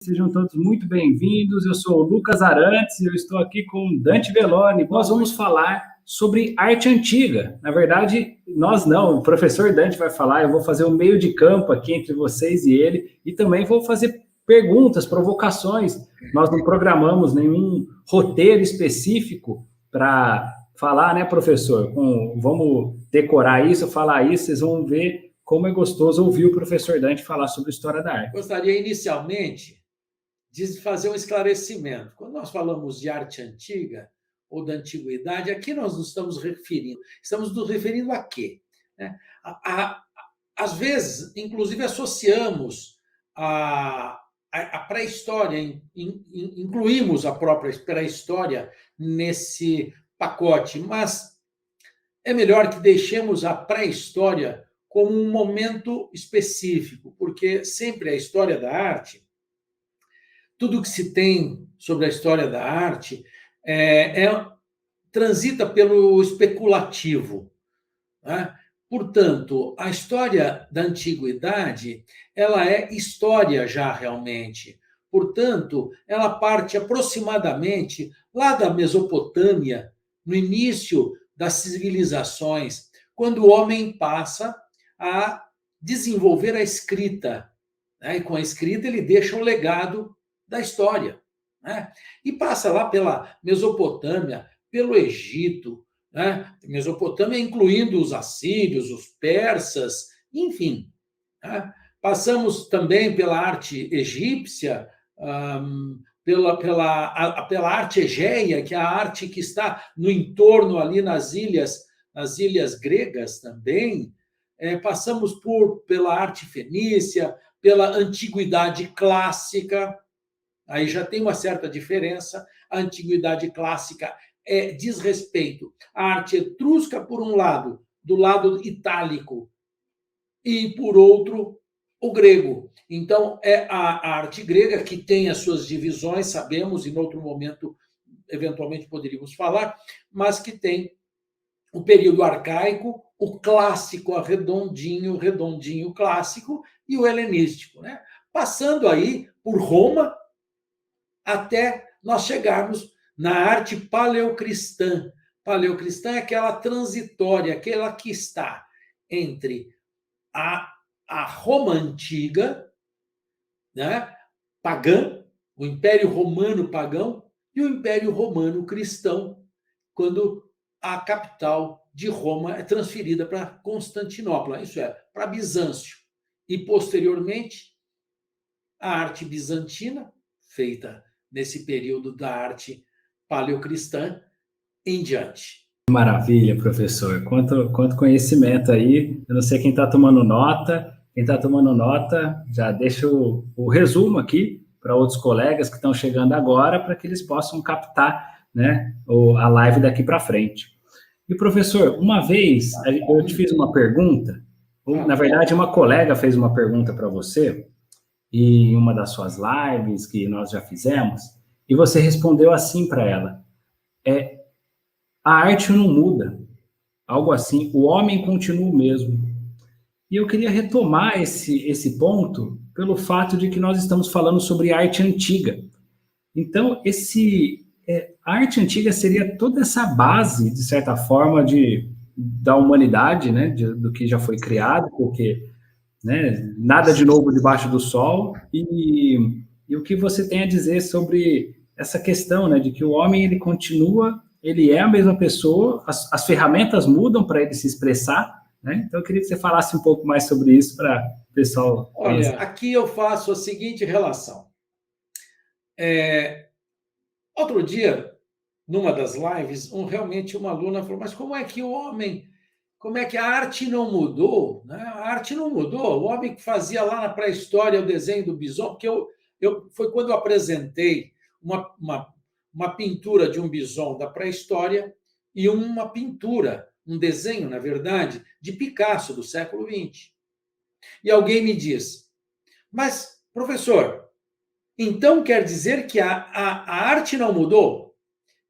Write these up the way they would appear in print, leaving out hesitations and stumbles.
Sejam todos muito bem-vindos. Eu sou o Lucas Arantes e eu estou aqui com Dante Belloni. Nós vamos falar sobre arte antiga. Na verdade, nós não, o professor Dante vai falar, eu vou fazer um meio de campo aqui entre vocês e ele, e também vou fazer perguntas, provocações. Nós não programamos nenhum roteiro específico para falar, né, professor? Vamos decorar isso, falar isso, vocês vão ver como é gostoso ouvir o professor Dante falar sobre história da arte. Gostaria inicialmente de fazer um esclarecimento. Quando nós falamos de arte antiga ou da antiguidade, a que nós nos estamos referindo? Estamos nos referindo a quê? Às vezes, inclusive, associamos a pré-história, incluímos a própria pré-história nesse pacote, mas é melhor que deixemos a pré-história como um momento específico, porque sempre a história da arte, tudo que se tem sobre a história da arte transita pelo especulativo, né? Portanto, a história da antiguidade, ela é história já realmente. Portanto, ela parte aproximadamente lá da Mesopotâmia, no início das civilizações, quando o homem passa a desenvolver a escrita, né? E com a escrita ele deixa um legado da história, né? E passa lá pela Mesopotâmia, pelo Egito, né? Mesopotâmia incluindo os assírios, os persas, enfim, né? Passamos também pela arte egípcia, pela arte egéia, que é a arte que está no entorno ali nas ilhas gregas também. Passamos pela arte fenícia, pela antiguidade clássica. Aí já tem uma certa diferença. A antiguidade clássica diz respeito à arte etrusca, por um lado, do lado itálico, e, por outro, o grego. Então, é a arte grega que tem as suas divisões, sabemos, e em outro momento, eventualmente, poderíamos falar, mas que tem o período arcaico, o clássico, redondinho clássico, e o helenístico, né? Passando aí por Roma, até nós chegarmos na arte paleocristã. Paleocristã é aquela transitória, aquela que está entre a Roma antiga, né, pagã, o Império Romano pagão, e o Império Romano cristão, quando a capital de Roma é transferida para Constantinopla, isso é, para Bizâncio. E, posteriormente, a arte bizantina, feita nesse período da arte paleocristã, em diante. Maravilha, professor. Quanto conhecimento aí. Eu não sei quem está tomando nota. Quem está tomando nota, já deixa o resumo aqui para outros colegas que estão chegando agora, para que eles possam captar, né, a live daqui para frente. E, professor, uma vez eu te fiz uma pergunta, ou, na verdade, uma colega fez uma pergunta para você, em uma das suas lives que nós já fizemos, e você respondeu assim para ela: a arte não muda, algo assim, o homem continua o mesmo. E eu queria retomar esse ponto pelo fato de que nós estamos falando sobre arte antiga. Então, a arte antiga seria toda essa base, de certa forma, da humanidade, né, do que já foi criado, porque, né, nada de novo debaixo do sol, e o que você tem a dizer sobre essa questão, né, de que o homem ele continua, ele é a mesma pessoa, as ferramentas mudam para ele se expressar, né? Então eu queria que você falasse um pouco mais sobre isso para o pessoal conhecer. Olha, aqui eu faço a seguinte relação. Outro dia, numa das lives, realmente uma aluna falou, mas como é que como é que a arte não mudou? Né? A arte não mudou. O homem que fazia lá na pré-história o desenho do bison, porque foi quando eu apresentei uma pintura de um bison da pré-história e uma pintura, um desenho, na verdade, de Picasso, do século XX. E alguém me diz, mas, professor, então quer dizer que a arte não mudou?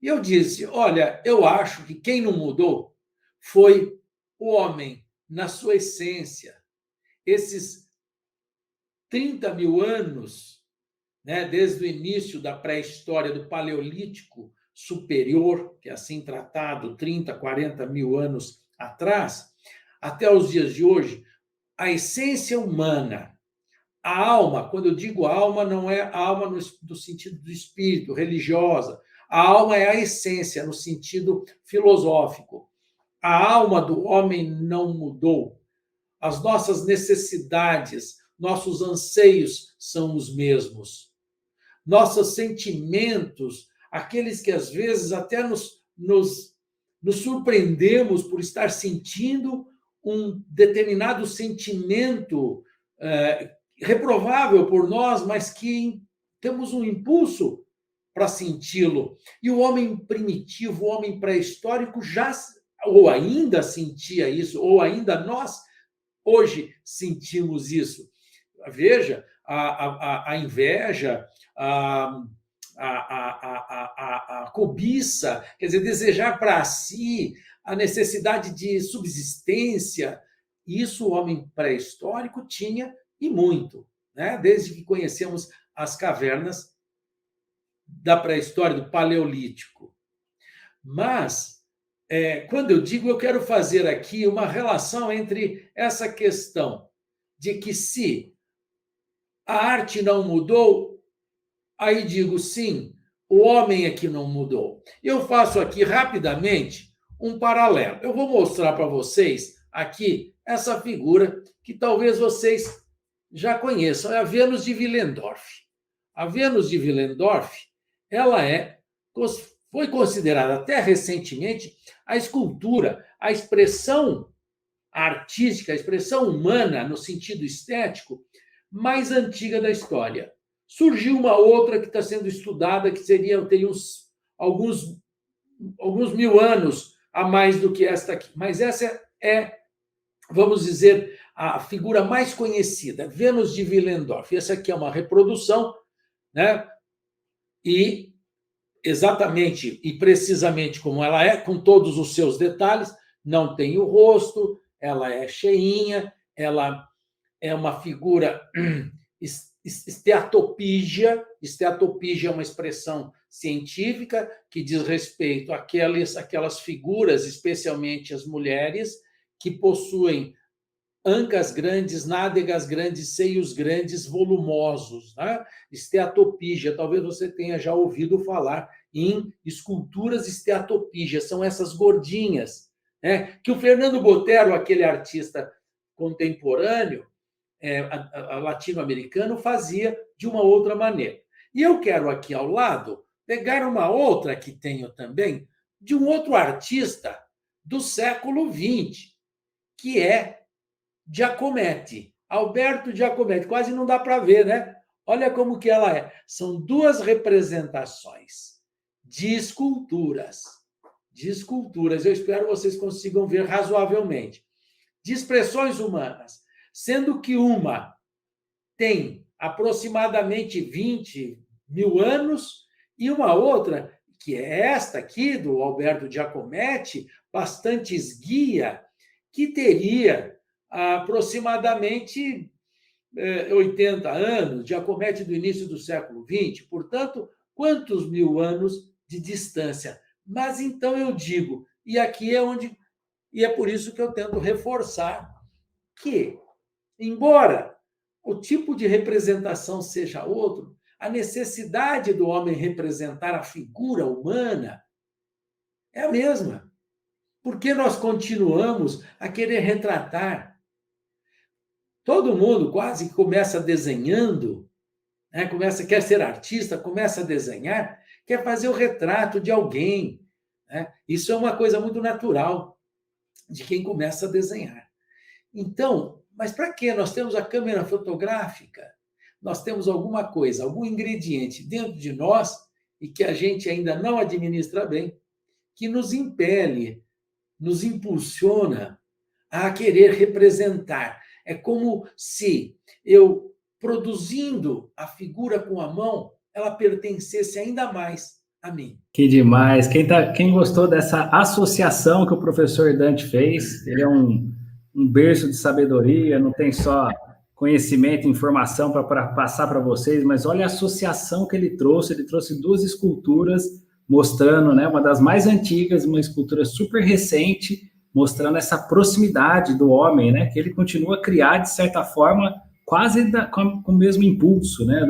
E eu disse, olha, eu acho que quem não mudou foi o homem, na sua essência. Esses 30 mil anos né? Desde o início da pré-história do Paleolítico Superior, que é assim tratado, 30, 40 mil anos atrás, até os dias de hoje, a essência humana, a alma, quando eu digo alma, não é a alma no sentido do espírito, religiosa. A alma é a essência, no sentido filosófico. A alma do homem não mudou. As nossas necessidades, nossos anseios são os mesmos. Nossos sentimentos, aqueles que às vezes até nos surpreendemos por estar sentindo um determinado sentimento reprovável por nós, mas que temos um impulso para senti-lo. E o homem primitivo, o homem pré-histórico já, ou ainda sentia isso, ou ainda nós hoje sentimos isso. Veja, a inveja, a cobiça, quer dizer, desejar para si, a necessidade de subsistência, isso o homem pré-histórico tinha e muito, né? Desde que conhecemos as cavernas da pré-história, do Paleolítico. Mas, quando eu digo, eu quero fazer aqui uma relação entre essa questão de que se a arte não mudou, aí digo sim, o homem é que não mudou. Eu faço aqui rapidamente um paralelo. Eu vou mostrar para vocês aqui essa figura que talvez vocês já conheçam, é a Vênus de Willendorf. A Vênus de Willendorf, ela foi considerada até recentemente a escultura, a expressão artística, a expressão humana no sentido estético mais antiga da história. Surgiu uma outra que está sendo estudada, que teria alguns mil anos a mais do que esta aqui. Mas essa é, vamos dizer, a figura mais conhecida, Vênus de Willendorf. Essa aqui é uma reprodução, né? E exatamente e precisamente como ela é, com todos os seus detalhes, não tem o rosto, ela é cheinha, ela é uma figura esteatopígia. Esteatopígia é uma expressão científica que diz respeito àquelas figuras, especialmente as mulheres, que possuem ancas grandes, nádegas grandes, seios grandes, volumosos, né? Esteatopígia, talvez você tenha já ouvido falar em esculturas esteatopígias, são essas gordinhas, né? Que o Fernando Botero, aquele artista contemporâneo, latino-americano, fazia de uma outra maneira. E eu quero aqui ao lado pegar uma outra que tenho também, de um outro artista do século XX, que é Giacometti, Alberto Giacometti. Quase não dá para ver, né? Olha como que ela é. São duas representações de esculturas. Eu espero que vocês consigam ver razoavelmente. De expressões humanas. Sendo que uma tem aproximadamente 20 mil anos e uma outra, que é esta aqui, do Alberto Giacometti, bastante esguia, que teria aproximadamente 80 anos, Giacometti do início do século XX, portanto, quantos mil anos de distância? Mas então eu digo, e aqui é e é por isso que eu tento reforçar que, embora o tipo de representação seja outro, a necessidade do homem representar a figura humana é a mesma. Porque nós continuamos a querer retratar. Todo mundo quase que começa desenhando, né? Quer ser artista, começa a desenhar, quer fazer o retrato de alguém, né? Isso é uma coisa muito natural de quem começa a desenhar. Então, mas para quê? Nós temos a câmera fotográfica, nós temos alguma coisa, algum ingrediente dentro de nós e que a gente ainda não administra bem, que nos impele, nos impulsiona a querer representar. É como se eu, produzindo a figura com a mão, ela pertencesse ainda mais a mim. Que demais! Quem gostou dessa associação que o professor Dante fez, ele é um berço de sabedoria, não tem só conhecimento, informação para passar para vocês, mas olha a associação que ele trouxe 2 esculturas mostrando, né, uma das mais antigas, uma escultura super recente, mostrando essa proximidade do homem, né, que ele continua a criar, de certa forma, quase com o mesmo impulso, né,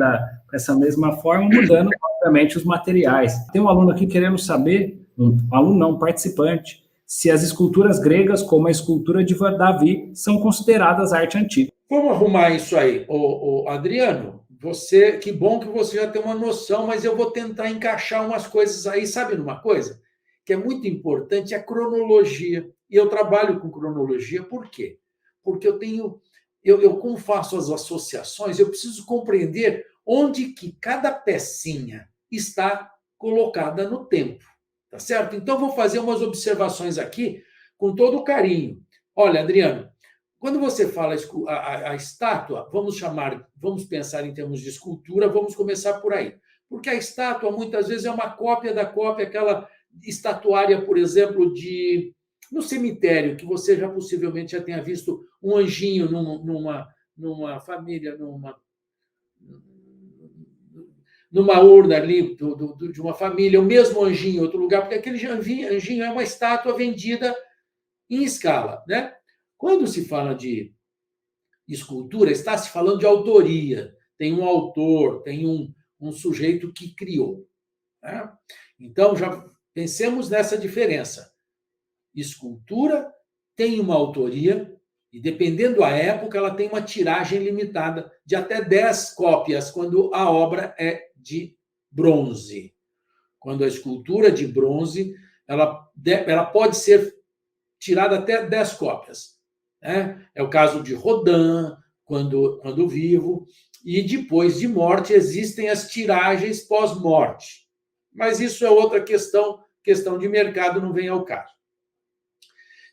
dessa mesma forma, mudando, obviamente, os materiais. Tem um aluno aqui querendo saber, um participante, se as esculturas gregas, como a escultura de Davi, são consideradas arte antiga. Vamos arrumar isso aí, Adriano. Que bom que você já tem uma noção, mas eu vou tentar encaixar umas coisas aí. Sabe numa coisa que é muito importante? A cronologia. E eu trabalho com cronologia, por quê? Porque como faço as associações, eu preciso compreender onde que cada pecinha está colocada no tempo, tá certo? Então, vou fazer umas observações aqui com todo carinho. Olha, Adriano, quando você fala a estátua, vamos pensar em termos de escultura, vamos começar por aí. Porque a estátua, muitas vezes, é uma cópia da cópia, aquela estatuária, por exemplo, no cemitério, que você já possivelmente já tenha visto um anjinho numa família, numa urna ali de uma família, o mesmo anjinho em outro lugar, porque aquele anjinho é uma estátua vendida em escala, né? Quando se fala de escultura, está se falando de autoria. Tem um autor, tem um sujeito que criou, né? Então, já pensemos nessa diferença. Escultura tem uma autoria e, dependendo da época, ela tem uma tiragem limitada de até 10 cópias, quando a obra é de bronze. Quando a escultura é de bronze, ela pode ser tirada até 10 cópias. Né? É o caso de Rodin, quando vivo, e depois de morte existem as tiragens pós-morte. Mas isso é outra questão de mercado, não vem ao caso.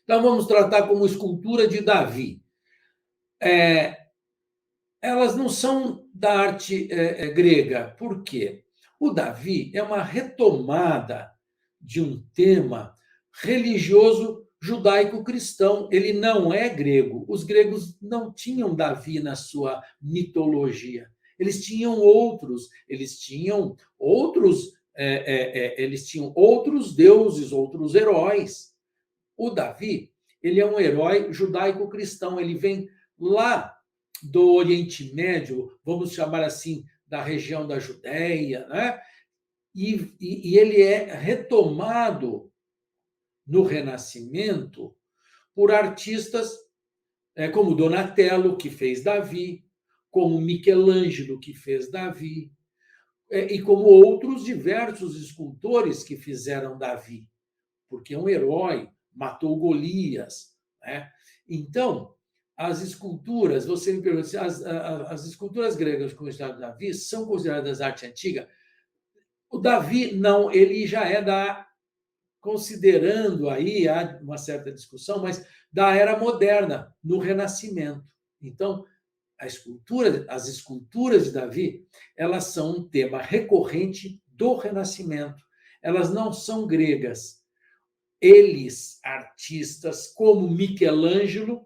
Então, vamos tratar como escultura de Davi. Elas não são da arte grega. Por quê? O Davi é uma retomada de um tema religioso judaico-cristão. Ele não é grego. Os gregos não tinham Davi na sua mitologia. Eles tinham outros deuses, outros heróis. O Davi, ele é um herói judaico-cristão. Ele vem lá do Oriente Médio, vamos chamar assim, da região da Judéia, né? E ele é retomado no Renascimento por artistas como Donatello, que fez Davi, como Michelangelo, que fez Davi, e como outros diversos escultores que fizeram Davi, porque é um herói, matou Golias, né? Então, as esculturas, você me pergunta, as esculturas gregas consideradas Davi são consideradas arte antiga? O Davi, não, ele já é considerando aí, há uma certa discussão, mas da era moderna, no Renascimento. Então, as esculturas de Davi, elas são um tema recorrente do Renascimento. Elas não são gregas. Eles, artistas como Michelangelo,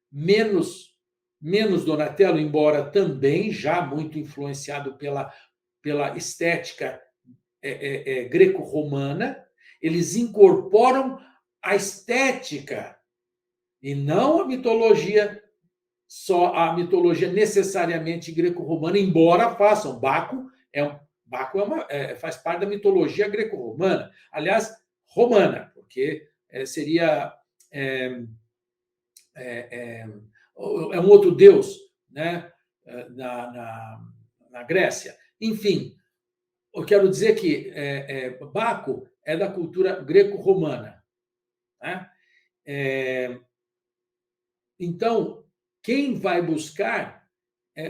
menos Donatello, embora também já muito influenciado pela estética greco-romana, eles incorporam a estética e não a mitologia necessariamente greco-romana, embora façam. Baco faz parte da mitologia greco-romana, aliás, romana, porque seria um outro deus, né, na Grécia. Enfim, eu quero dizer que Baco é da cultura greco-romana, né? Então, quem vai buscar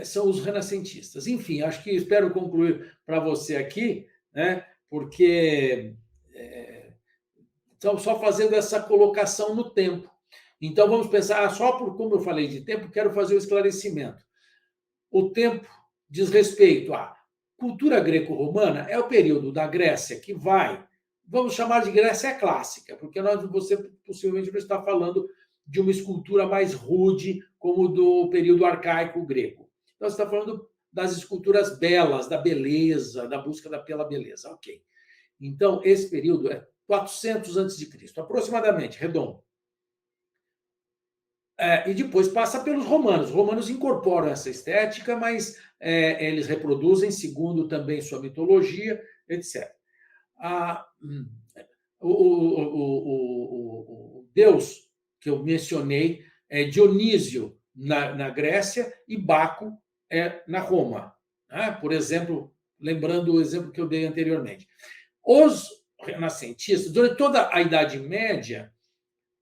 são os renascentistas. Enfim, espero concluir para você aqui, né, porque estão só fazendo essa colocação no tempo. Então, vamos pensar, como eu falei de tempo, quero fazer o esclarecimento. O tempo diz respeito à cultura greco-romana, é o período da Grécia que vamos chamar de Grécia clássica, porque você possivelmente não está falando de uma escultura mais rude, como do período arcaico grego. Então, você está falando das esculturas belas, da beleza, da busca pela beleza. Ok. Então, esse período é 400 a.C., aproximadamente, redondo. E depois passa pelos romanos. Os romanos incorporam essa estética, mas eles reproduzem, segundo também sua mitologia, etc. O deus que eu mencionei é Dionísio na Grécia e Baco na Roma. Né? Por exemplo, lembrando o exemplo que eu dei anteriormente. Os renascentistas, durante toda a Idade Média,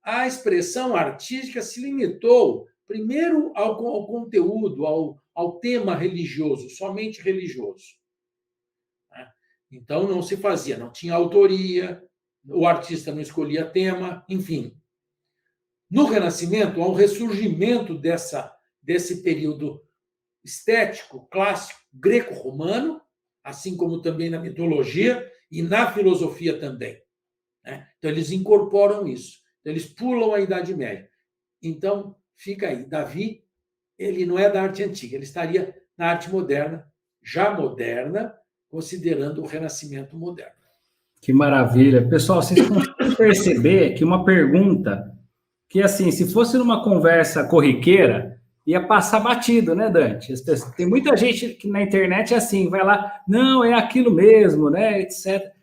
a expressão artística se limitou, primeiro, ao conteúdo, ao tema religioso, somente religioso. Então, não se fazia, não tinha autoria, o artista não escolhia tema, enfim. No Renascimento, há um ressurgimento desse período estético, clássico, greco-romano, assim como também na mitologia e na filosofia também. Então, eles incorporam isso. Eles pulam a Idade Média. Então, fica aí. Davi, ele não é da arte antiga, ele estaria na arte moderna, já moderna, considerando o Renascimento moderno. Que maravilha. Pessoal, vocês conseguem perceber que uma pergunta que, assim, se fosse numa conversa corriqueira, ia passar batido, né, Dante? Tem muita gente que na internet é assim, vai lá, não, é aquilo mesmo, né, etc.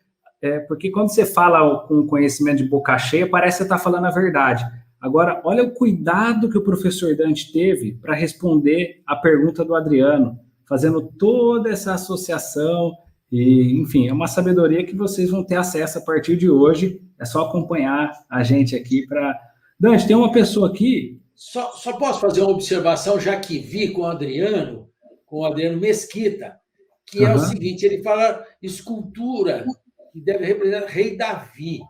Porque quando você fala com conhecimento de boca cheia, parece que você está falando a verdade. Agora, olha o cuidado que o professor Dante teve para responder a pergunta do Adriano, fazendo toda essa associação, e, enfim, é uma sabedoria que vocês vão ter acesso a partir de hoje, é só acompanhar a gente aqui para... Dante, tem uma pessoa aqui... Só posso fazer uma observação, já que vi com o Adriano Mesquita, que é o seguinte, ele fala escultura, que deve representar rei Davi.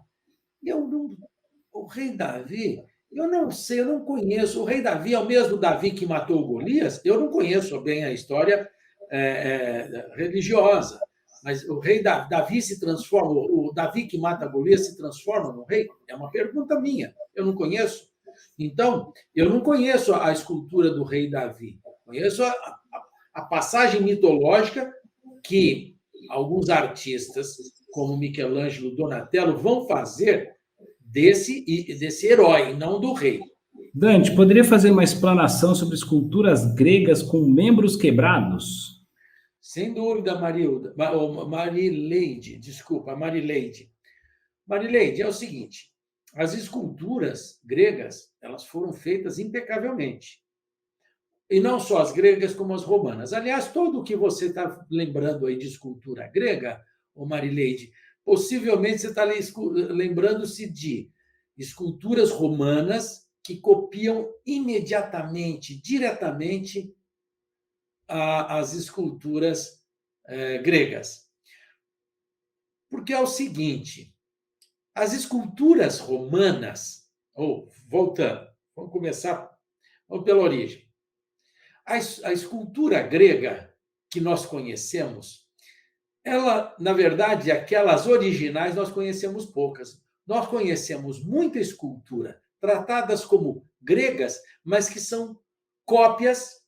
O rei Davi, eu não sei, eu não conheço. O rei Davi é o mesmo Davi que matou o Golias? Eu não conheço bem a história religiosa, mas o rei Davi se transforma, o Davi que mata Golias se transforma no rei? É uma pergunta minha, eu não conheço. Então, eu não conheço a escultura do rei Davi, conheço a passagem mitológica que alguns artistas, como Michelangelo, Donatello, vão fazer desse herói, não do rei. Dante, poderia fazer uma explanação sobre esculturas gregas com membros quebrados? Sem dúvida, Marileide, desculpa, Marileide. Marileide, é o seguinte, as esculturas gregas, elas foram feitas impecavelmente. E não só as gregas, como as romanas. Aliás, tudo o que você está lembrando aí de escultura grega, Marileide, possivelmente você está lembrando-se de esculturas romanas que copiam imediatamente, diretamente, as esculturas gregas. Porque é o seguinte, as esculturas romanas, voltando, vamos pela origem. A escultura grega que nós conhecemos, ela, na verdade, aquelas originais nós conhecemos poucas. Nós conhecemos muita escultura tratadas como gregas, mas que são cópias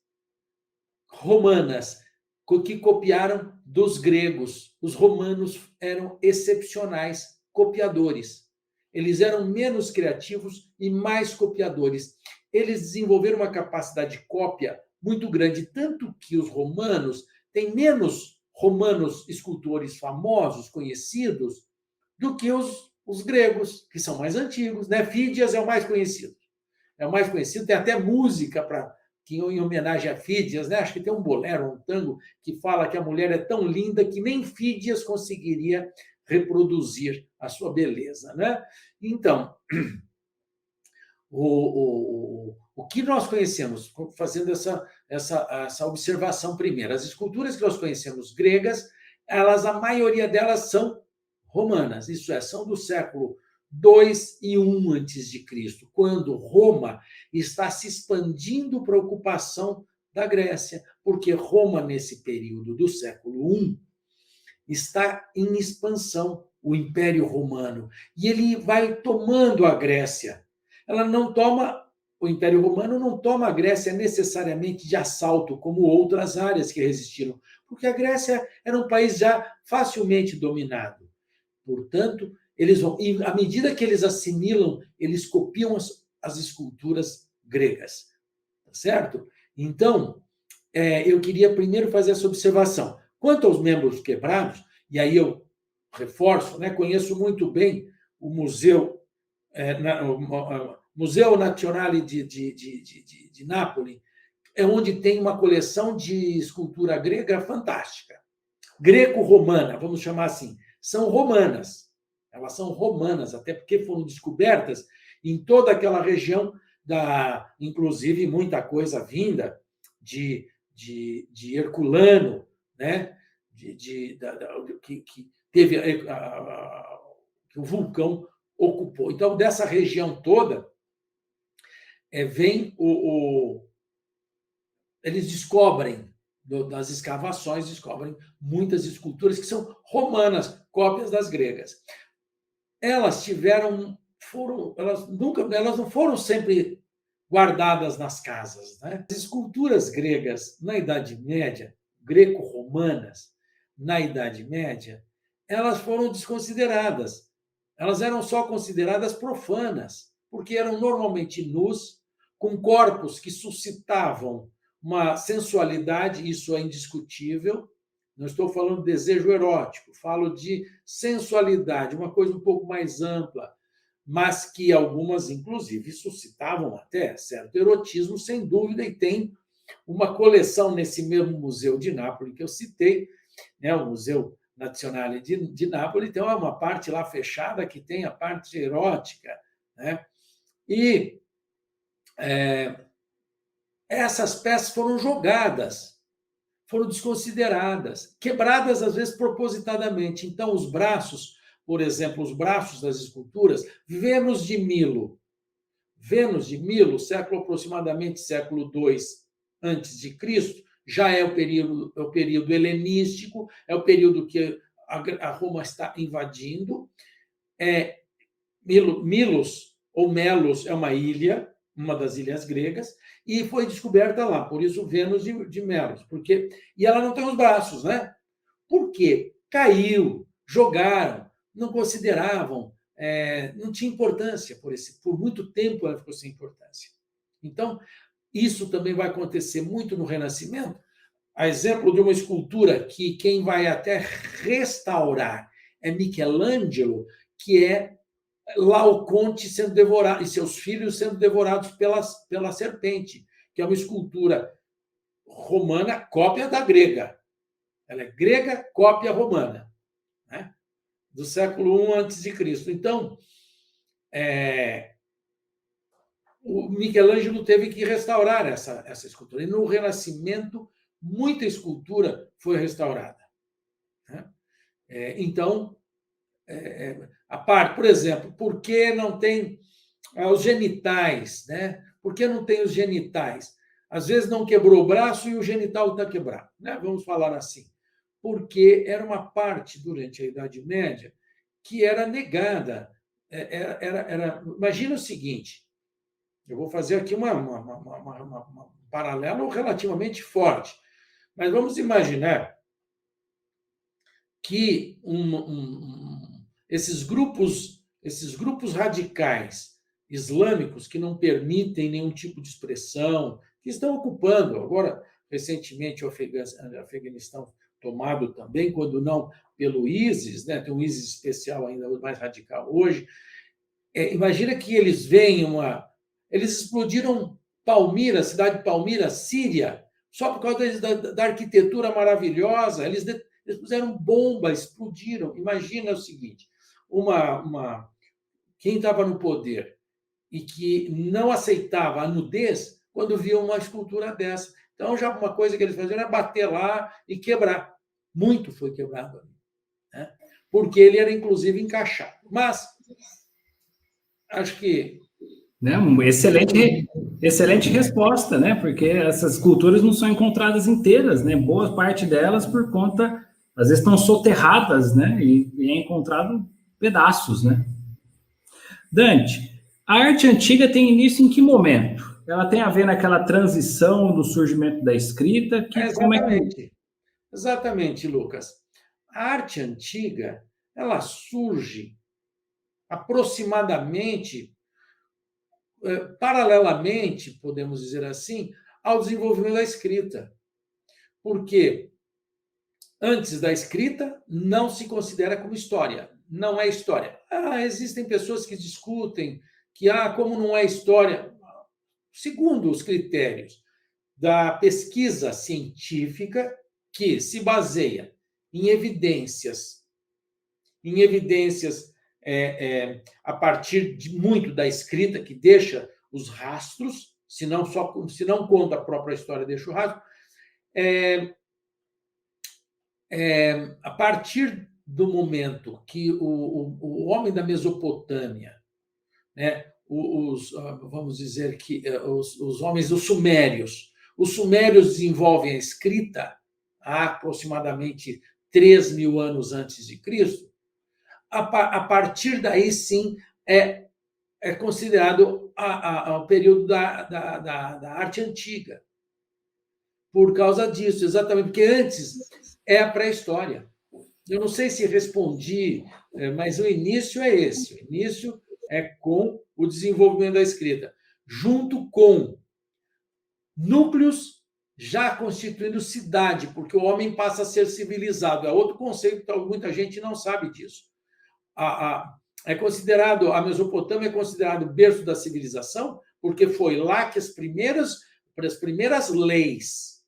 romanas, que copiaram dos gregos. Os romanos eram excepcionais copiadores. Eles eram menos criativos e mais copiadores. Eles desenvolveram uma capacidade de cópia muito grande, tanto que os romanos têm menos romanos escultores famosos, conhecidos, do que os gregos, que são mais antigos, né? Fídias é o mais conhecido. É o mais conhecido, tem até música em homenagem a Fídias, né? Acho que tem um bolero, um tango, que fala que a mulher é tão linda que nem Fídias conseguiria reproduzir a sua beleza, né? Então, o que nós conhecemos, fazendo essa observação primeira, as esculturas que nós conhecemos gregas, a maioria delas são romanas, isso é, são do século II e I a.C., quando Roma está se expandindo para a ocupação da Grécia, porque Roma, nesse período do século I, está em expansão, o Império Romano, e ele vai tomando a Grécia. Ela não toma o Império Romano não toma a Grécia necessariamente de assalto, como outras áreas que resistiram, porque a Grécia era um país já facilmente dominado. Portanto, eles vão, e à medida que eles assimilam, eles copiam as esculturas gregas, tá certo? Então, eu queria primeiro fazer essa observação. Quanto aos membros quebrados, e aí eu reforço, né, conheço muito bem o Museu Museu Nazionale de Nápoles, é onde tem uma coleção de escultura grega fantástica. Greco-romana, vamos chamar assim. São romanas. Elas são romanas, até porque foram descobertas em toda aquela região, inclusive muita coisa vinda de Herculano, né? Que teve que o vulcão ocupou. Então, dessa região toda, eles descobrem, das escavações, descobrem muitas esculturas que são romanas, cópias das gregas. Elas não foram sempre guardadas nas casas, né? As esculturas gregas na Idade Média, greco-romanas, na Idade Média, elas foram desconsideradas. Elas eram só consideradas profanas, porque eram normalmente nus, com corpos que suscitavam uma sensualidade, isso é indiscutível. Não estou falando de desejo erótico, falo de sensualidade, uma coisa um pouco mais ampla, mas que algumas, inclusive, suscitavam até certo erotismo, sem dúvida, e tem uma coleção nesse mesmo museu de Nápoles que eu citei, né, o Museu Nazionale de Nápoles, tem uma parte lá fechada que tem a parte erótica, né? E essas peças foram jogadas, foram desconsideradas, quebradas, às vezes, propositadamente. Então, os braços, por exemplo, os braços das esculturas, Vênus de Milo, aproximadamente século II a.C., já é o período helenístico, é o período que a Roma está invadindo. Milos, ou Melos, é uma ilha, uma das ilhas gregas, e foi descoberta lá, por isso Vênus de Melos. E ela não tem os braços, né? Por quê? Caiu, jogaram, não consideravam, não tinha importância, por muito tempo ela ficou sem importância. Então, isso também vai acontecer muito no Renascimento. A exemplo de uma escultura que quem vai até restaurar é Michelangelo, que é Laoconte sendo devorado, e seus filhos sendo devorados pela serpente, que é uma escultura romana, cópia da grega. Ela é grega, cópia romana, né? Do século I a.C. Então, o Michelangelo teve que restaurar essa escultura. E no Renascimento, muita escultura foi restaurada, né? Então, a parte, por exemplo, por que não tem os genitais, né? Por que não tem os genitais? Às vezes não quebrou o braço e o genital está quebrado, né? Vamos falar assim. Porque era uma parte, durante a Idade Média, que era negada. Imagina o seguinte, eu vou fazer aqui um paralelo relativamente forte, mas vamos imaginar que esses grupos radicais islâmicos que não permitem nenhum tipo de expressão, que estão ocupando, agora, recentemente, o Afeganistão tomado também, quando não pelo ISIS, né? Tem um ISIS especial ainda mais radical hoje. Imagina que eles eles explodiram Palmira, a cidade de Palmira, Síria, só por causa da arquitetura maravilhosa. Eles puseram bomba, explodiram. Imagina o seguinte, quem estava no poder e que não aceitava a nudez quando via uma escultura dessa. Então, já uma coisa que eles faziam era bater lá e quebrar. Muito foi quebrado ali, né? Porque ele era, inclusive, encaixado. Mas, acho que... Excelente resposta, né? Porque essas culturas não são encontradas inteiras, né? Boa parte delas por conta, às vezes estão soterradas, né? E é encontrado pedaços, né? Dante, A arte antiga tem início em que momento? Ela tem a ver naquela transição do surgimento da escrita, como é que... Exatamente, exatamente, Lucas. A arte antiga, ela surge aproximadamente, paralelamente, podemos dizer assim, ao desenvolvimento da escrita. Porque antes da escrita, não se considera como história. Não é história. Existem pessoas que discutem que, como não é história, segundo os critérios da pesquisa científica, que se baseia em evidências a partir de muito da escrita, que deixa os rastros, se não conta a própria história, deixa o rastro, a partir do momento que o homem da Mesopotâmia, né, vamos dizer que os homens dos Sumérios, os Sumérios desenvolvem a escrita há aproximadamente 3.000 anos antes de Cristo. A partir daí, sim, é considerado o período da arte antiga. Por causa disso, exatamente, porque antes é a pré-história. Eu não sei se respondi, mas o início é esse. O início é com o desenvolvimento da escrita, junto com núcleos já constituindo cidade, porque o homem passa a ser civilizado. É outro conceito, muita gente não sabe disso. A Mesopotâmia é considerado o berço da civilização, porque foi lá que as primeiras leis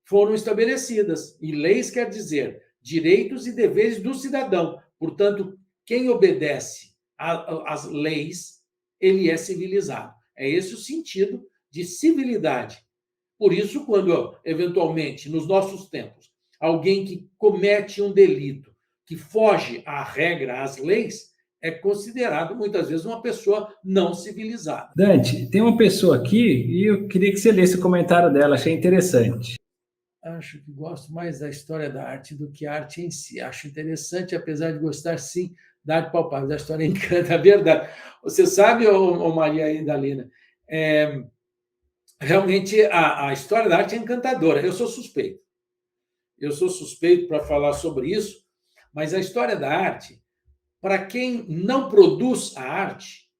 foram estabelecidas. E leis quer dizer direitos e deveres do cidadão. Portanto, quem obedece às leis, ele é civilizado. É esse o sentido de civilidade. Por isso, quando, eventualmente, nos nossos tempos, alguém que comete um delito, que foge à regra, às leis, é considerado, muitas vezes, uma pessoa não civilizada. Dante, tem uma pessoa aqui e eu queria que você lesse o comentário dela, achei interessante. Acho que gosto mais da história da arte do que a arte em si. Acho interessante, apesar de gostar, sim, da arte palpável, da história encanta, é verdade. Você sabe, Maria Idalina, realmente a história da arte é encantadora. Eu sou suspeito para falar sobre isso, mas a história da arte, para quem não produz a arte,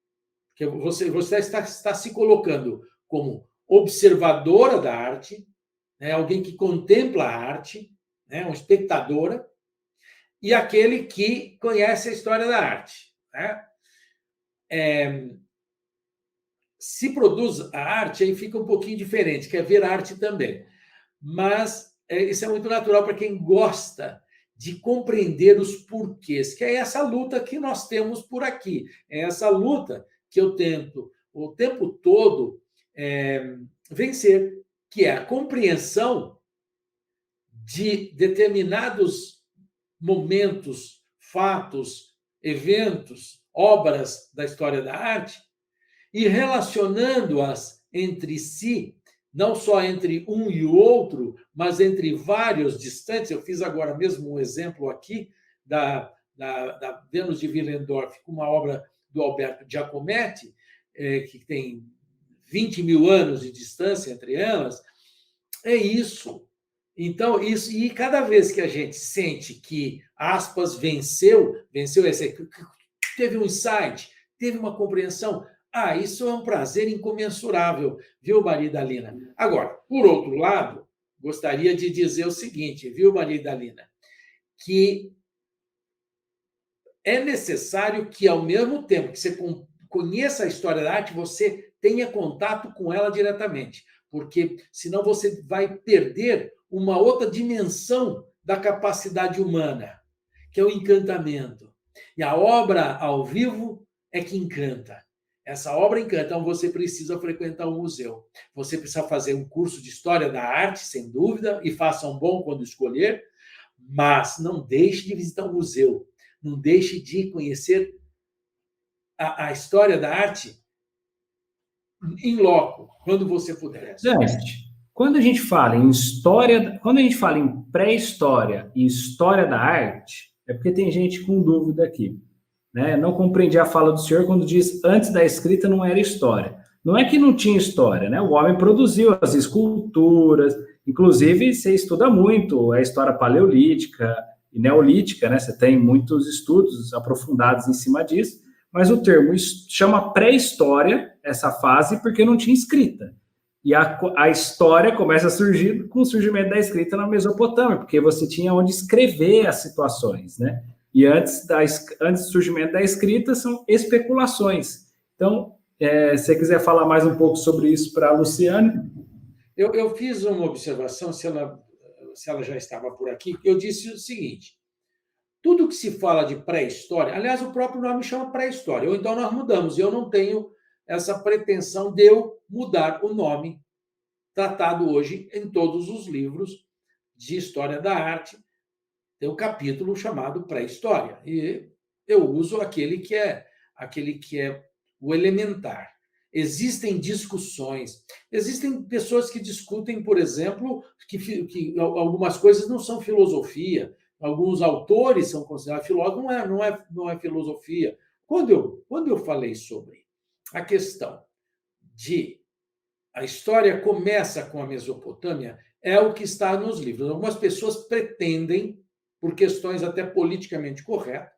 que você está se colocando como observadora da arte, né, alguém que contempla a arte, né, uma espectadora, e aquele que conhece a história da arte. Né? Se produz a arte, aí fica um pouquinho diferente, quer ver a arte também. Mas isso é muito natural para quem gosta de compreender os porquês, que é essa luta que nós temos por aqui. É essa luta que eu tento, o tempo todo, vencer, que é a compreensão de determinados momentos, fatos, eventos, obras da história da arte e relacionando-as entre si, não só entre um e o outro, mas entre vários distantes. Eu fiz agora mesmo um exemplo aqui da Vênus de Willendorf, com uma obra do Alberto Giacometti, que tem 20.000 anos de distância entre elas. É isso. Então, isso, e cada vez que a gente sente que, aspas, venceu esse, teve um insight, teve uma compreensão, isso é um prazer incomensurável, viu, Maria Idalina? Agora, por outro lado, gostaria de dizer o seguinte, viu, Maria Idalina? Que é necessário que, ao mesmo tempo que você conheça a história da arte, você tenha contato com ela diretamente, porque senão você vai perder uma outra dimensão da capacidade humana, que é o encantamento. E a obra ao vivo é que encanta. Essa obra encanta, então você precisa frequentar um museu. Você precisa fazer um curso de História da Arte, sem dúvida, e faça um bom quando escolher, mas não deixe de visitar um museu. Não deixe de conhecer a história da arte em loco, quando você puder. Gente, quando a gente fala em história, quando a gente fala em pré-história e história da arte, é porque tem gente com dúvida aqui. né? Não compreendi a fala do senhor quando diz antes da escrita não era história. Não é que não tinha história, né? O homem produziu as esculturas, inclusive você estuda muito a história paleolítica e neolítica, né? Você tem muitos estudos aprofundados em cima disso, mas o termo chama pré-história essa fase porque não tinha escrita. E a história começa a surgir com o surgimento da escrita na Mesopotâmia, porque você tinha onde escrever as situações, né? E antes do surgimento da escrita são especulações. Então, se você quiser falar mais um pouco sobre isso para a Luciane. Eu fiz uma observação, se ela já estava por aqui, eu disse o seguinte: tudo que se fala de pré-história, aliás, o próprio nome chama pré-história, ou então nós mudamos, e eu não tenho essa pretensão de eu mudar o nome tratado hoje em todos os livros de história da arte, tem um capítulo chamado pré-história, e eu uso aquele que é o elementar. Existem discussões, existem pessoas que discutem, por exemplo, que algumas coisas não são filosofia, alguns autores são considerados filósofos, não é filosofia. Quando eu falei sobre a questão de a história começa com a Mesopotâmia, é o que está nos livros. Algumas pessoas pretendem, por questões até politicamente corretas,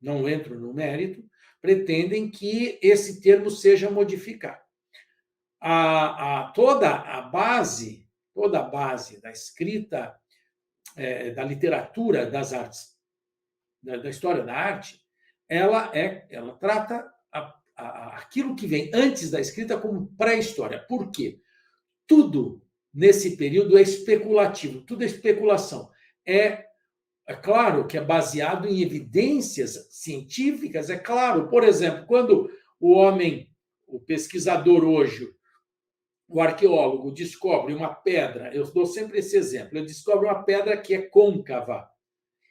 não entro no mérito, pretendem que esse termo seja modificado. Toda a base da escrita, da literatura, das artes, da história da arte, ela trata aquilo que vem antes da escrita como pré-história. Por quê? Tudo nesse período é especulativo, tudo é especulação. É claro que é baseado em evidências científicas, é claro. Por exemplo, quando o pesquisador hoje, o arqueólogo, descobre uma pedra, eu dou sempre esse exemplo, ele descobre uma pedra que é côncava,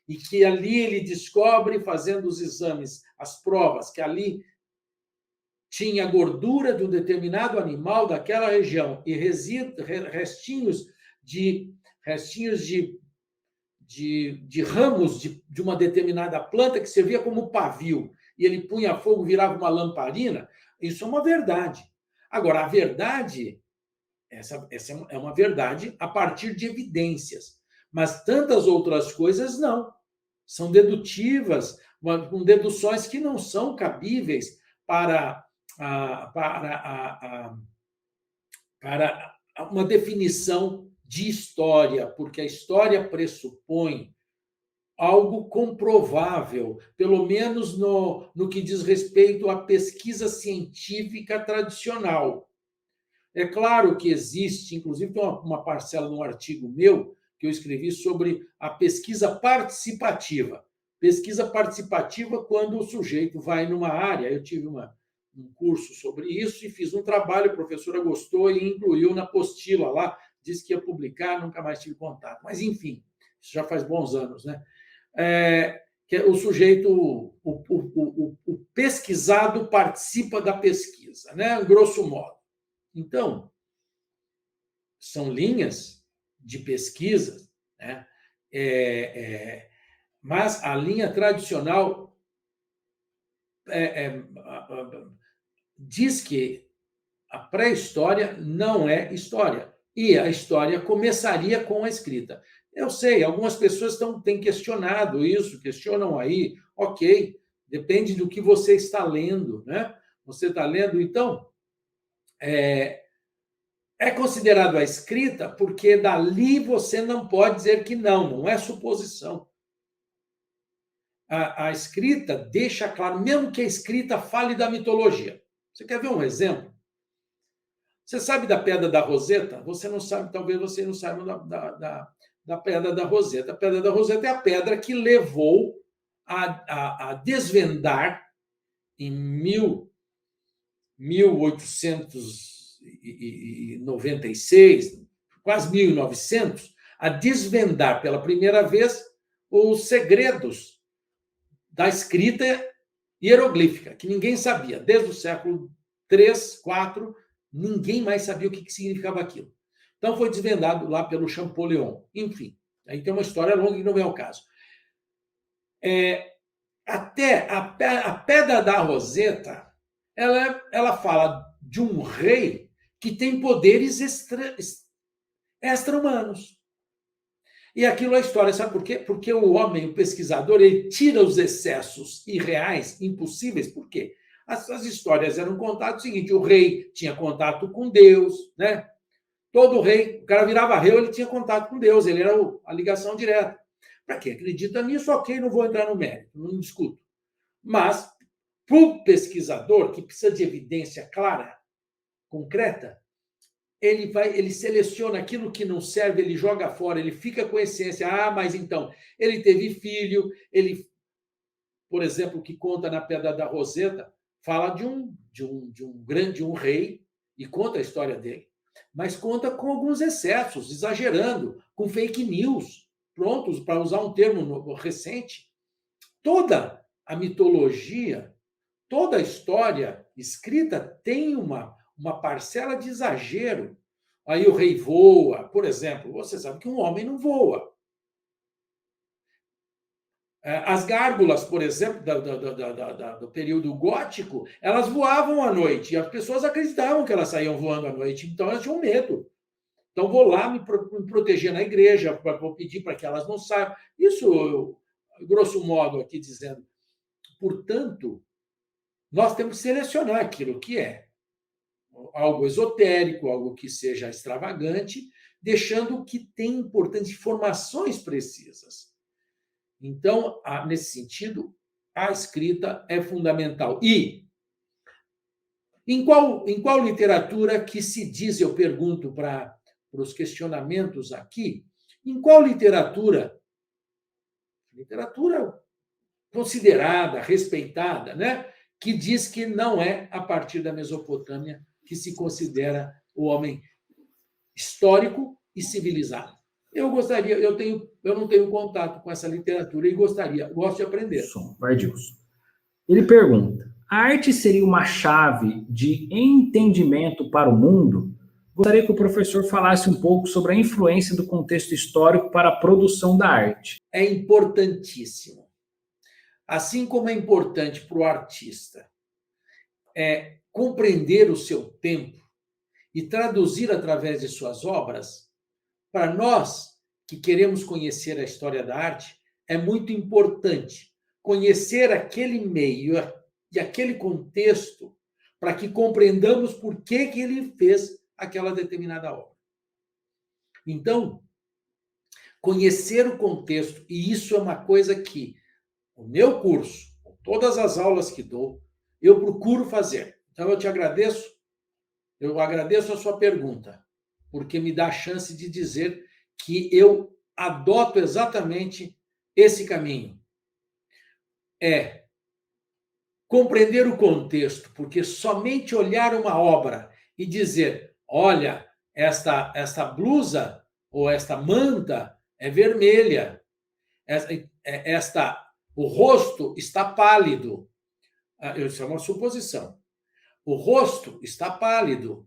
e que ali ele descobre, fazendo os exames, as provas, que ali tinha gordura de um determinado animal daquela região e restinhos de ramos de uma determinada planta que servia como pavio, e ele punha fogo, virava uma lamparina. Isso é uma verdade. Agora, a verdade, essa é uma verdade a partir de evidências, mas tantas outras coisas não. São dedutivas, com deduções que não são cabíveis para uma definição de história, porque a história pressupõe algo comprovável, pelo menos no que diz respeito à pesquisa científica tradicional. É claro que existe, inclusive tem uma parcela num artigo meu que eu escrevi sobre a pesquisa participativa. Pesquisa participativa quando o sujeito vai numa área. Eu tive um curso sobre isso e fiz um trabalho, a professora gostou e incluiu na apostila lá, disse que ia publicar, nunca mais tive contato. Mas, enfim, isso já faz bons anos, né? Que o sujeito, o pesquisado participa da pesquisa, né? Grosso modo. Então, são linhas de pesquisa, né? Mas a linha tradicional diz que a pré-história não é história, e a história começaria com a escrita. Eu sei, algumas pessoas têm questionado isso, questionam aí, ok, depende do que você está lendo, né? Você está lendo, então, é considerado a escrita porque dali você não pode dizer que não é suposição. A escrita deixa claro, mesmo que a escrita fale da mitologia. Você quer ver um exemplo? Você sabe da Pedra da Roseta? Você não sabe, talvez você não saiba da Pedra da Roseta. A Pedra da Roseta é a pedra que levou a desvendar em 1896, quase 1900, a desvendar pela primeira vez os segredos da escrita hieroglífica, que ninguém sabia. Desde o século III, IV, ninguém mais sabia o que significava aquilo. Então, foi desvendado lá pelo Champollion. Enfim, aí tem uma história longa que não vem ao caso. Até a Pedra da Roseta, ela fala de um rei que tem poderes extra-humanos. E aquilo é história, sabe por quê? Porque o homem, o pesquisador, ele tira os excessos irreais, impossíveis. Por quê? As histórias eram contadas o seguinte: o rei tinha contato com Deus, né? Todo rei, o cara virava rei, ele tinha contato com Deus, ele era a ligação direta. Para quem acredita nisso, ok, não vou entrar no mérito, não discuto. Mas, para o pesquisador, que precisa de evidência clara, concreta, ele seleciona aquilo que não serve, ele joga fora, ele fica com a essência. Ah, mas então, ele teve filho, por exemplo, o que conta na Pedra da Roseta, fala de um rei e conta a história dele. Mas conta com alguns excessos, exagerando, com fake news, prontos, para usar um termo recente. Toda a mitologia, toda a história escrita tem uma parcela de exagero. Aí o rei voa, por exemplo. Você sabe que um homem não voa. As gárgulas, por exemplo, do período gótico, elas voavam à noite, e as pessoas acreditavam que elas saíam voando à noite, então elas tinham medo. Então, vou lá me proteger na igreja, vou pedir para que elas não saiam. Isso, grosso modo, aqui dizendo. Portanto, nós temos que selecionar aquilo que é algo esotérico, algo que seja extravagante, deixando o que tem importantes informações precisas. Então, nesse sentido, a escrita é fundamental. E em qual literatura que se diz, eu pergunto para os questionamentos aqui, em qual literatura considerada, respeitada, né, que diz que não é a partir da Mesopotâmia que se considera o homem histórico e civilizado? Eu não tenho contato com essa literatura e gosto de aprender. Vardilson. Ele pergunta: a arte seria uma chave de entendimento para o mundo? Gostaria que o professor falasse um pouco sobre a influência do contexto histórico para a produção da arte. É importantíssimo. Assim como é importante para o artista compreender o seu tempo e traduzir através de suas obras, para nós que queremos conhecer a história da arte, é muito importante conhecer aquele meio e aquele contexto para que compreendamos por que ele fez aquela determinada obra. Então, conhecer o contexto, e isso é uma coisa que o meu curso, todas as aulas que dou, eu procuro fazer. Então, eu agradeço a sua pergunta, porque me dá a chance de dizer que eu adoto exatamente esse caminho. É compreender o contexto, porque somente olhar uma obra e dizer, olha, esta blusa ou esta manta é vermelha, o rosto está pálido. Isso é uma suposição. O rosto está pálido.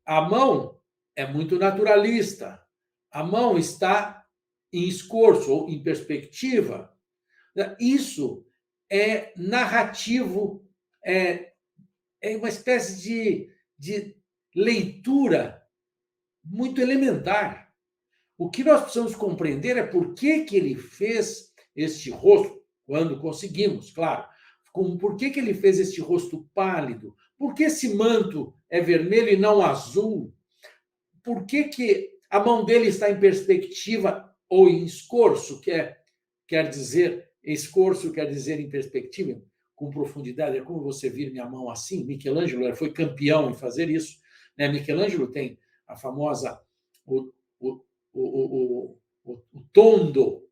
A mão é muito naturalista. A mão está em escorço ou em perspectiva. Isso é narrativo, é uma espécie de leitura muito elementar. O que nós precisamos compreender é por que ele fez este rosto, quando conseguimos, claro. Por que ele fez este rosto pálido? Por que esse manto é vermelho e não azul? Por que a mão dele está em perspectiva ou em escorço, quer dizer, escorço quer dizer em perspectiva, com profundidade. É como você vir minha mão assim. Michelangelo foi campeão em fazer isso. Né? Michelangelo tem a famosa o tondo,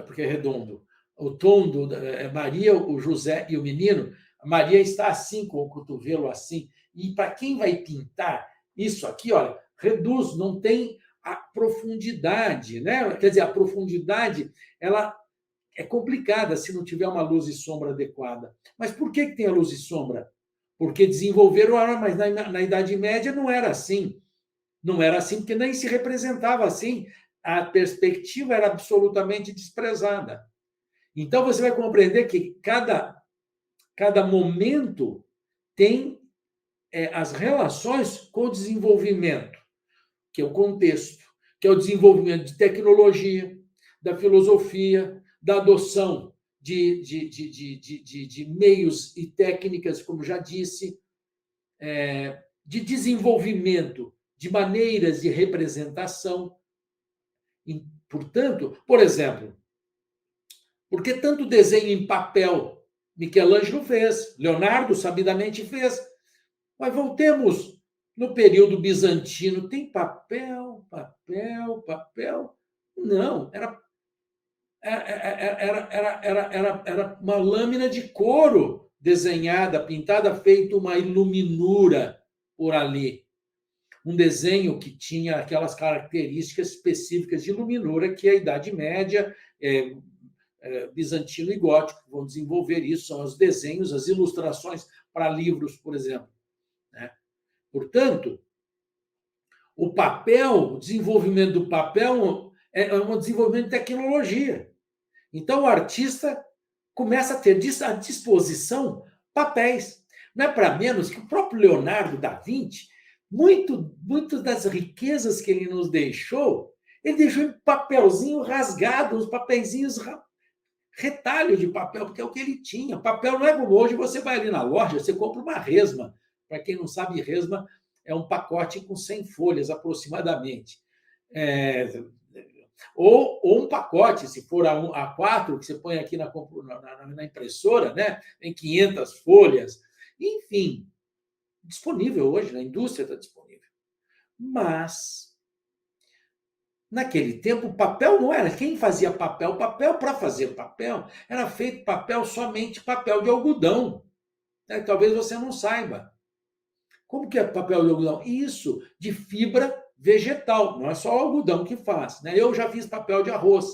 porque é redondo, o tondo, Maria, o José e o menino. A Maria está assim, com o cotovelo assim. E para quem vai pintar isso aqui, olha, reduz, não tem a profundidade, né? Quer dizer, a profundidade, ela é complicada se não tiver uma luz e sombra adequada. Mas por que tem a luz e sombra? Porque desenvolveram a arma, mas na Idade Média não era assim. Não era assim, porque nem se representava assim. A perspectiva era absolutamente desprezada. Então, você vai compreender que cada momento tem as relações com o desenvolvimento, que é o contexto, que é o desenvolvimento de tecnologia, da filosofia, da adoção de meios e técnicas, como já disse, de desenvolvimento de maneiras de representação. E, portanto, por exemplo, por que tanto desenho em papel? Michelangelo fez, Leonardo sabidamente fez. Mas voltemos no período bizantino. Tem papel, papel, papel? Não, era uma lâmina de couro desenhada, pintada, feito uma iluminura por ali. Um desenho que tinha aquelas características específicas de iluminura que a Idade Média, bizantino e gótico vão desenvolver isso, são os desenhos, as ilustrações para livros, por exemplo. Portanto, o papel, o desenvolvimento do papel é um desenvolvimento de tecnologia. Então, o artista começa a ter à disposição papéis. Não é para menos que o próprio Leonardo da Vinci, muito das riquezas que ele nos deixou, ele deixou em papelzinho rasgado, uns papeizinhos, retalho de papel, porque é o que ele tinha. Papel não é como hoje, você vai ali na loja, você compra uma resma. Para quem não sabe, resma é um pacote com 100 folhas, aproximadamente. Ou um pacote, se for A4, que você põe aqui na impressora, né? Tem 500 folhas. Enfim, disponível hoje, na indústria está disponível. Mas, naquele tempo, o papel não era. Quem fazia papel? Papel, para fazer papel, era feito papel, somente papel de algodão. Talvez você não saiba. Como que é papel de algodão? Isso, de fibra vegetal. Não é só o algodão que faz. Né? Eu já fiz papel de arroz,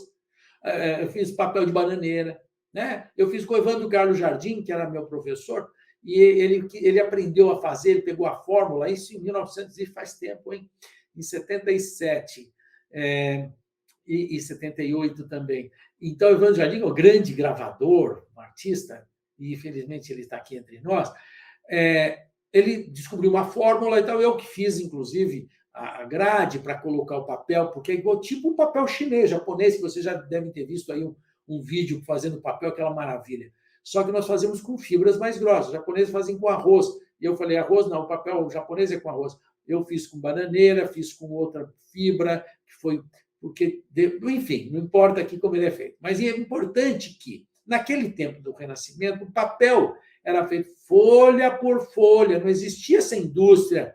eu fiz papel de bananeira. Né? Eu fiz com o Evandro Carlos Jardim, que era meu professor, e ele aprendeu a fazer, ele pegou a fórmula, isso em 1900, e faz tempo, hein? Em 77 e 78 também. Então, o Evandro Jardim é um grande gravador, um artista, e infelizmente ele está aqui entre nós. Ele descobriu uma fórmula, então eu que fiz, inclusive, a grade para colocar o papel, porque é igual tipo um papel chinês, japonês, que vocês já devem ter visto aí um vídeo fazendo papel, aquela maravilha. Só que nós fazemos com fibras mais grossas. Os japoneses fazem com arroz. E eu falei, arroz não, o papel japonês é com arroz. Eu fiz com bananeira, fiz com outra fibra, que foi porque... Enfim, não importa aqui como ele é feito. Mas é importante que, naquele tempo do Renascimento, o papel era feito folha por folha. Não existia essa indústria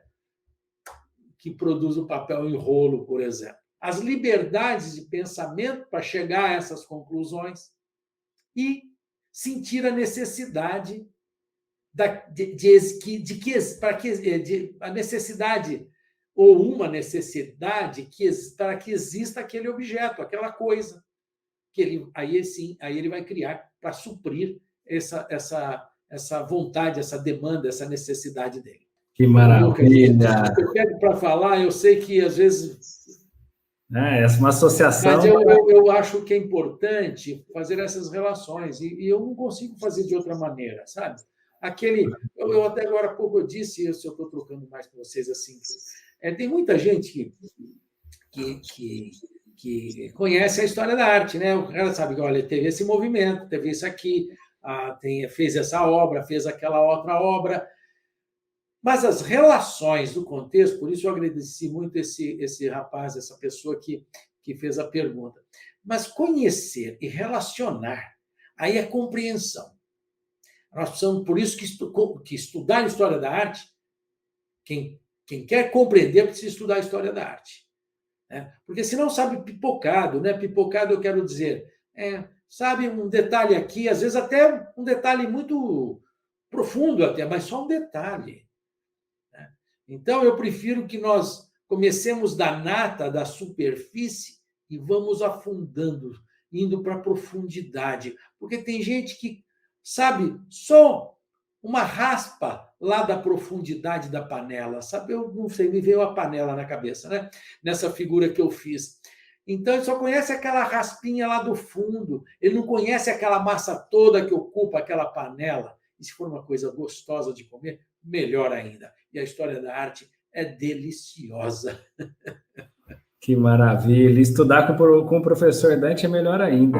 que produz o papel em rolo, por exemplo. As liberdades de pensamento para chegar a essas conclusões e sentir a necessidade a necessidade ou uma necessidade para que exista aquele objeto, aquela coisa que aí ele vai criar para suprir essa vontade, essa demanda, essa necessidade dele. Que maravilha! Eu pego para falar, eu sei que às vezes... É uma associação... Mas eu acho que é importante fazer essas relações, e eu não consigo fazer de outra maneira, sabe? Eu até agora há pouco eu disse, eu estou trocando mais com vocês assim, tem muita gente que conhece a história da arte, né? O cara sabe que, olha, teve esse movimento, teve isso aqui, fez essa obra, fez aquela outra obra. Mas as relações do contexto, por isso eu agradeci muito esse rapaz, essa pessoa que fez a pergunta. Mas conhecer e relacionar, aí é compreensão. Nós precisamos, por isso que estudar a história da arte, quem quer compreender precisa estudar a história da arte. Né? Porque senão sabe pipocado, né? Pipocado eu quero dizer, sabe um detalhe aqui, às vezes até um detalhe muito profundo até, mas só um detalhe. Então, eu prefiro que nós comecemos da nata, da superfície, e vamos afundando, indo para a profundidade. Porque tem gente que, sabe, só uma raspa lá da profundidade da panela. Sabe, eu não sei, me veio a panela na cabeça, né? Nessa figura que eu fiz. Então, ele só conhece aquela raspinha lá do fundo, ele não conhece aquela massa toda que ocupa aquela panela. E se for uma coisa gostosa de comer, melhor ainda. E a história da arte é deliciosa. Que maravilha! Estudar com o professor Dante é melhor ainda.